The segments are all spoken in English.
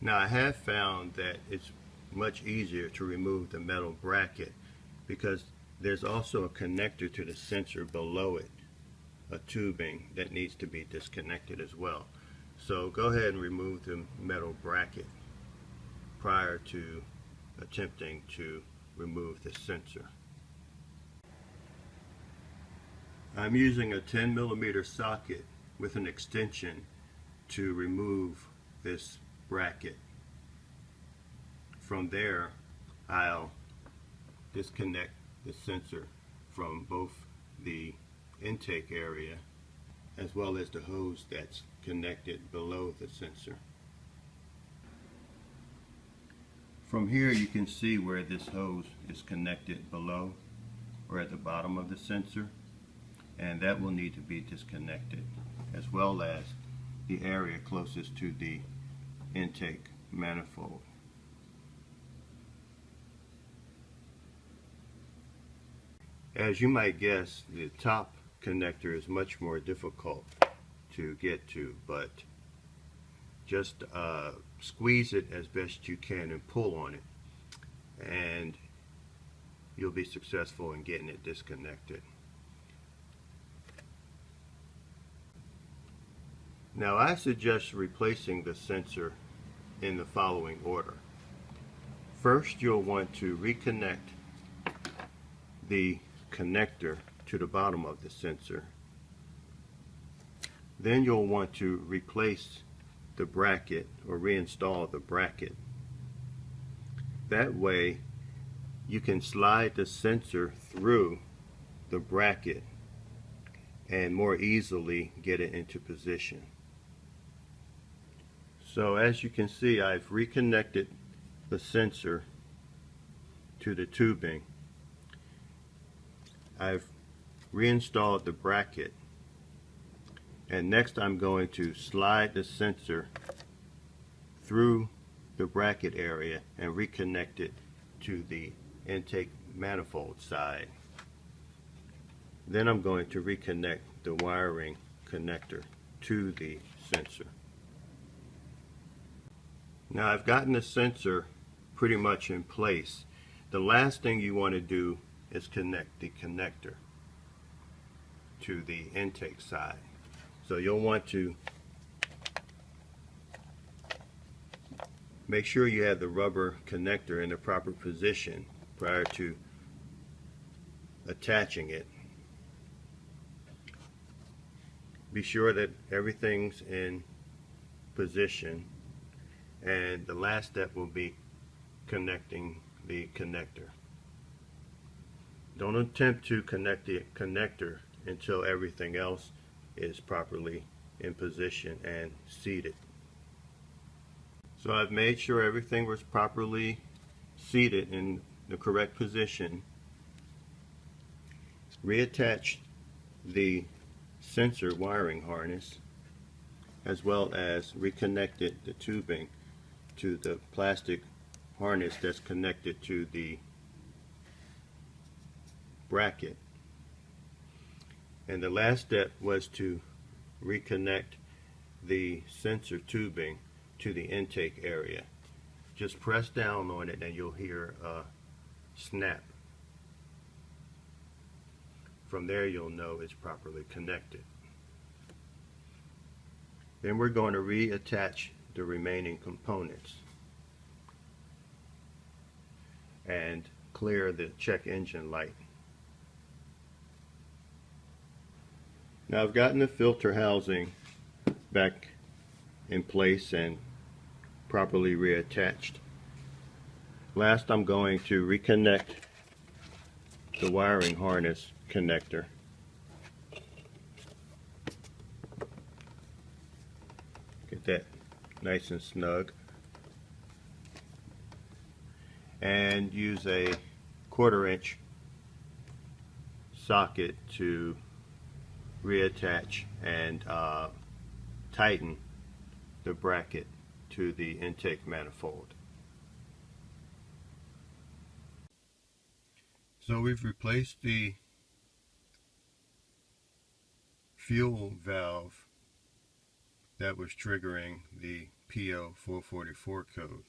Now I have found that it's much easier to remove the metal bracket because there's also a connector to the sensor below it, a tubing that needs to be disconnected as well. So go ahead and remove the metal bracket prior to attempting to remove the sensor. I'm using a 10mm socket with an extension to remove this bracket. From there, I'll disconnect the sensor from both the intake area as well as the hose that's connected below the sensor. From here you can see where this hose is connected below or at the bottom of the sensor, and that will need to be disconnected, as well as the area closest to the intake manifold. As you might guess, the top connector is much more difficult to get to, but just squeeze it as best you can and pull on it, and you'll be successful in getting it disconnected. Now I suggest replacing the sensor in the following order. First, you'll want to reconnect the connector to the bottom of the sensor. Then you'll want to replace the bracket or reinstall the bracket. That way you can slide the sensor through the bracket and more easily get it into position. So as you can see, I've reconnected the sensor to the tubing. I've reinstalled the bracket, and next I'm going to slide the sensor through the bracket area and reconnect it to the intake manifold side. Then I'm going to reconnect the wiring connector to the sensor. Now I've gotten the sensor pretty much in place. The last thing you want to do is connect the connector to the intake side. So you'll want to make sure you have the rubber connector in the proper position prior to attaching it. Be sure that everything's in position, and the last step will be connecting the connector. Don't attempt to connect the connector until everything else is properly in position and seated. So I've made sure everything was properly seated in the correct position. Reattach the sensor wiring harness, as well as reconnected the tubing to the plastic harness that's connected to the bracket. And the last step was to reconnect the sensor tubing to the intake area. Just press down on it and you'll hear a snap. From there you'll know it's properly connected. Then we're going to reattach the remaining components and clear the check engine light. Now I've gotten the filter housing back in place and properly reattached. Last, I'm going to reconnect the wiring harness connector. Get that nice and snug. And use a 1/4 inch socket to reattach and tighten the bracket to the intake manifold. So we've replaced the fuel valve that was triggering the P0444 code.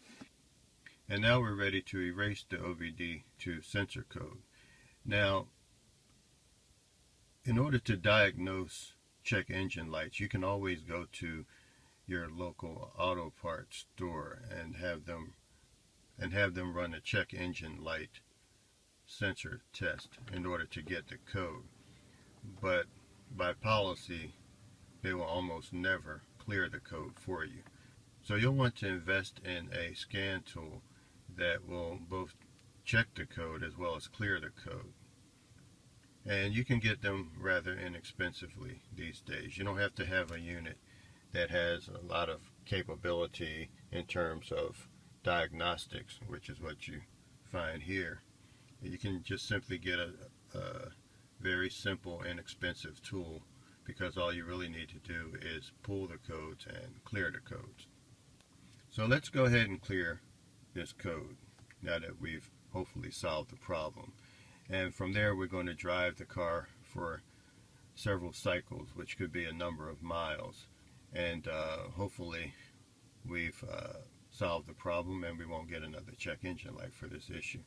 And now we're ready to erase the OBD to sensor code. Now, in order to diagnose check engine lights, you can always go to your local auto parts store and have them run a check engine light sensor test in order to get the code. But by policy, they will almost never clear the code for you. So you'll want to invest in a scan tool that will both check the code as well as clear the code. And you can get them rather inexpensively these days. You don't have to have a unit that has a lot of capability in terms of diagnostics, which is what you find here. You can just simply get a very simple, inexpensive tool, because all you really need to do is pull the codes and clear the codes. So let's go ahead and clear this code now that we've hopefully solved the problem. And from there, we're going to drive the car for several cycles, which could be a number of miles. And hopefully we've solved the problem and we won't get another check engine light for this issue.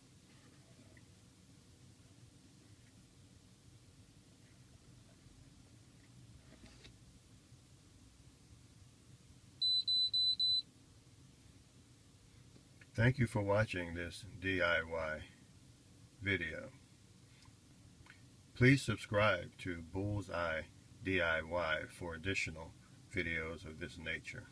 Thank you for watching this DIY video. Please subscribe to Bullseye DIY for additional videos of this nature.